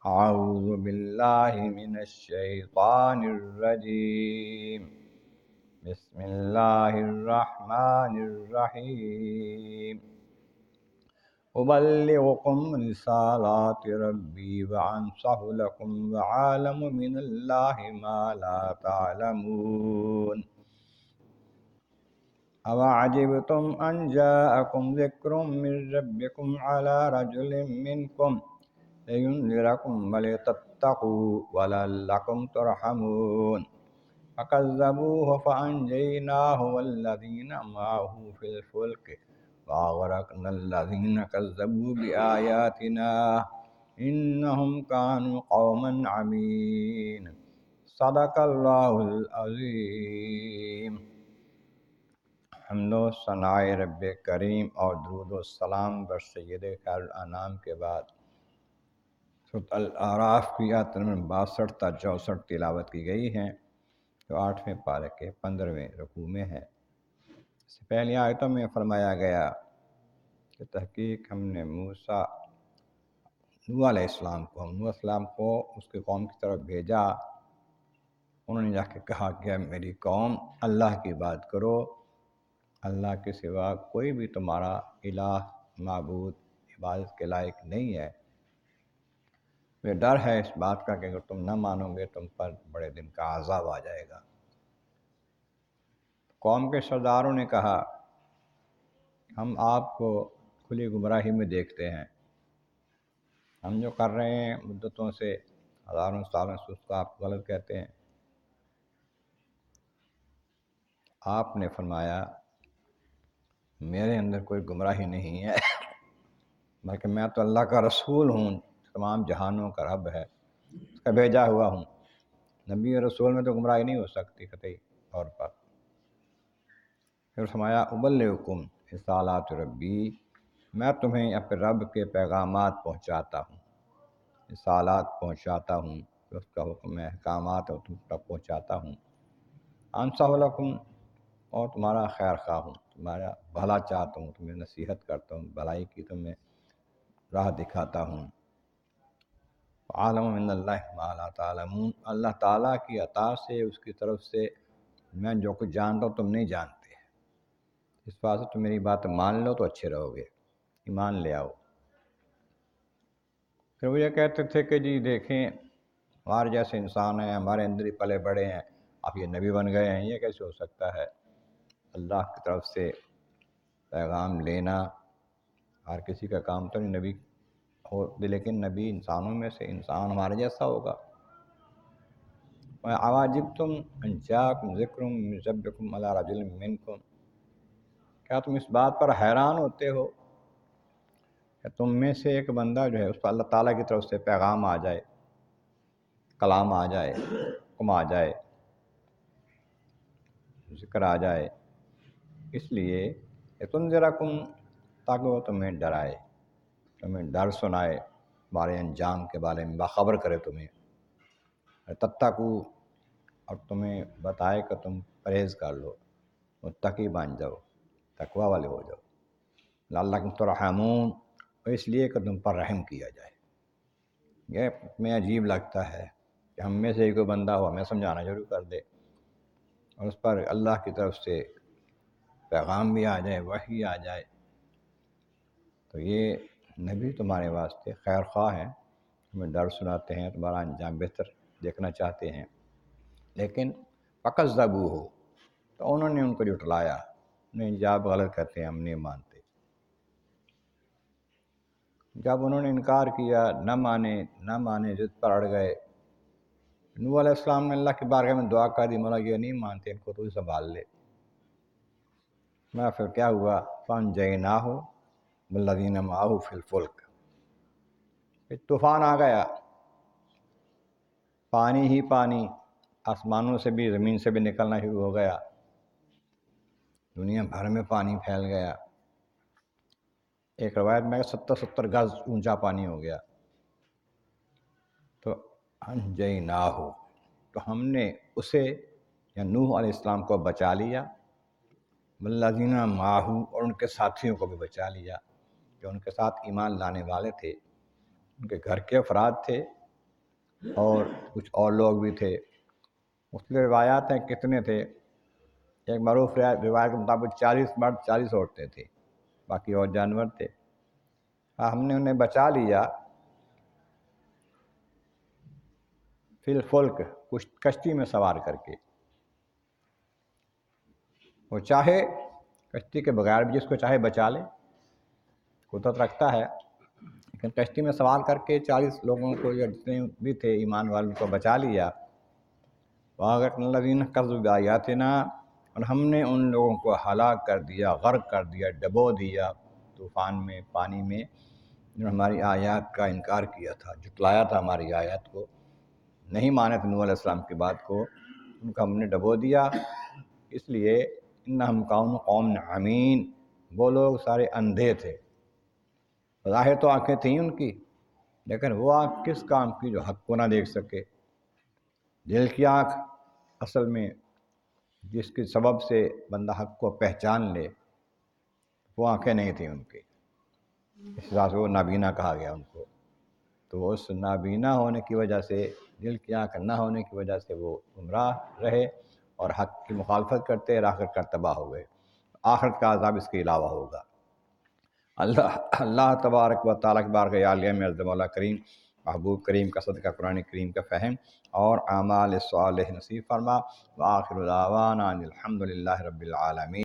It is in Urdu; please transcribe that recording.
اعوذ باللہ من الشیطان الرجیم بسم اللہ الرحمن الرحیم ابلغکم رسالات ربی وانصح لکم وعالم من اللہ ما لا تعلمون اوعجبتم ان جاءکم ذکر من ربکم علی رجل منکم لينذركم ولتتقوا ولعلكم ترحمون فكذبوه فأنجيناه والذين معه في الفلك وأغرقنا الذين كذبوا بآياتنا إنهم كانوا قوما عمين صدق الله العظيم۔ حمد و ثناء رب کریم اور درود و سلام بر سید خیر الانام کے بعد سورۃ الاعراف کی آیت نمبر 62 تا 64 تلاوت کی گئی ہیں، جو 8ویں پارے کے 15ویں رکوع میں ہے۔ اس سے پہلی آیتوں میں فرمایا گیا کہ تحقیق ہم نے موسیٰ نوح علیہ السلام کو اس کے قوم کی طرف بھیجا۔ انہوں نے جا کے کہا کہ میری قوم اللہ کی بات کرو، اللہ کے سوا کوئی بھی تمہارا الہ معبود عبادت کے لائق نہیں ہے۔ یہ ڈر ہے اس بات کا کہ اگر تم نہ مانو گے تم پر بڑے دن کا عذاب آ جائے گا۔ قوم کے سرداروں نے کہا ہم آپ کو کھلی گمراہی میں دیکھتے ہیں، ہم جو کر رہے ہیں مدتوں سے ہزاروں سالوں سے اس کو آپ غلط کہتے ہیں۔ آپ نے فرمایا میرے اندر کوئی گمراہی نہیں ہے، بلکہ میں تو اللہ کا رسول ہوں، تمام جہانوں کا رب ہے، اس کا بھیجا ہوا ہوں۔ نبی اور رسول میں تو گمراہی نہیں ہو سکتی قطعی طور پر۔ پھر فرمایا ابلغکم رسالات ربی، میں تمہیں اپنے رب کے پیغامات پہنچاتا ہوں، رسالات پہنچاتا ہوں، اس کا حکم ہے، احکامات اور تم تک پہنچاتا ہوں۔ انصح لکم، اور تمہارا خیر خواہ ہوں، تمہارا بھلا چاہتا ہوں، تمہیں نصیحت کرتا ہوں، بھلائی کی تمہیں راہ دکھاتا ہوں۔ عالم من اللہ ما لا تعلمون، اللہ تعالیٰ کی عطا سے، اس کی طرف سے میں جو کچھ جانتا ہوں تم نہیں جانتے، اس بات سے تم میری بات مان لو تو اچھے رہو گے، ایمان لے آؤ۔ پھر وہ یہ کہتے تھے کہ جی دیکھیں ہمارے جیسے انسان ہیں، ہمارے اندر ہی پلے بڑے ہیں، آپ یہ نبی بن گئے ہیں، یہ کیسے ہو سکتا ہے؟ اللہ کی طرف سے پیغام لینا ہر کسی کا کام تو نہیں نبی ہو، لیکن نبی انسانوں میں سے انسان ہمارے جیسا ہوگا۔ اَوَعَجِبْتُمْ أَنْ جَاءَكُمْ ذِكْرٌ مِّن رَبِّكُمْ عَلَىٰ رَجُلٍ مِّنكُمْ، کیا تم اس بات پر حیران ہوتے ہو کہ تم میں سے ایک بندہ جو ہے اس پر اللہ تعالیٰ کی طرف سے پیغام آ جائے، کلام آ جائے، حکم آ جائے، ذکر آ جائے، اس لیے تنذرکم، تاکہ وہ تمہیں ڈرائے، تمہیں ڈر سنائے، تمہارے انجام کے بارے میں باخبر کرے تمہیں، تتقوا، اور تمہیں بتائے کہ تم پرہیز کر لو، متقی بن جاؤ، تقوی والے ہو جاؤ، لعلکم ترحمون، اور اس لیے کہ تم پر رحم کیا جائے۔ یہ میں عجیب لگتا ہے کہ ہم میں سے ایک کوئی بندہ ہو ہمیں سمجھانا شروع کر دے اور اس پر اللہ کی طرف سے پیغام بھی آ جائے، وحی آ جائے، تو یہ نبی تمہارے واسطے خیر خواہ ہیں، تمہیں ڈر سناتے ہیں، تمہارا انجام بہتر دیکھنا چاہتے ہیں۔ لیکن فَكَذَّبُوهُ، تو انہوں نے ان کو جھٹلایا، نہیں جی آپ غلط کہتے ہیں، ہم نہیں مانتے۔ جب انہوں نے انکار کیا، نہ مانے، ضد پر اڑ گئے، نوح علیہ السلام نے اللہ کی بارگاہ میں دعا کر دی، مولا یہ نہیں مانتے، ان کو تو سنبھال لے۔ میں پھر کیا ہوا؟ فَأَنجَيْنَاهُ وَالَّذِينَ مَعَهُ فِي الْفُلْكِ، پھر طوفان آ گیا، پانی ہی پانی، آسمانوں سے بھی زمین سے بھی نکلنا شروع ہو گیا، دنیا بھر میں پانی پھیل گیا، ایک روایت میں 70 گز اونچا پانی ہو گیا۔ تو انجیناہ، تو ہم نے اسے یا نوح علیہ السلام کو بچا لیا، والذین معہ، اور ان کے ساتھیوں کو بھی بچا لیا، جو ان کے ساتھ ایمان لانے والے تھے، ان کے گھر کے افراد تھے، اور کچھ اور لوگ بھی تھے۔ مختلف روایات ہیں کتنے تھے، ایک معروف روایت کے مطابق 40 مرد 40 عورتیں تھیں، باقی اور جانور تھے۔ ہم نے انہیں بچا لیا فی الفلک، کشتی میں سوار کر کے۔ وہ چاہے کشتی کے بغیر بھی جس کو چاہے بچا لے، قدرت رکھتا ہے، لیکن کشتی میں سوار کر کے 40 لوگوں کو یا جتنے بھی تھے ایمان والوں کو بچا لیا۔ وَأَغْرَقْنَا الَّذِينَ كَذَّبُوا بِآيَاتِنَا، اور ہم نے ان لوگوں کو ہلاک کر دیا، غرق کر دیا، ڈبو دیا طوفان میں، پانی میں، جنہوں نے ہماری آیات کا انکار کیا تھا، جھٹلایا تھا ہماری آیات کو، نہیں مانے تھے نوح علیہ السلام کی بات کو، ان کو ہم نے ڈبو دیا۔ اس لیے انہم کانوا قوما عمین، وہ لوگ سارے اندھے تھے۔ ظاہر تو آنکھیں تھیں ان کی، لیکن وہ آنکھ کس کام کی جو حق کو نہ دیکھ سکے۔ دل کی آنکھ اصل میں جس کے سبب سے بندہ حق کو پہچان لے، وہ آنکھیں نہیں تھیں ان کی، اس وجہ سے وہ نابینا کہا گیا ان کو۔ تو اس نابینا ہونے کی وجہ سے، دل کی آنکھ نہ ہونے کی وجہ سے وہ گمراہ رہے اور حق کی مخالفت کرتے رہ کر تباہ ہو گئے۔ آخرت کا عذاب اس کے علاوہ ہوگا۔ اللہ تبارک و تعالیٰ کی بارگاہ عالیہ میں عظم مولا کریم، محبوب کریم کا صدقہ قرآن کریم کا فہم اور اعمال صالح نصیب فرما۔ وآخر دعوانا ان الحمد للہ رب العالمین۔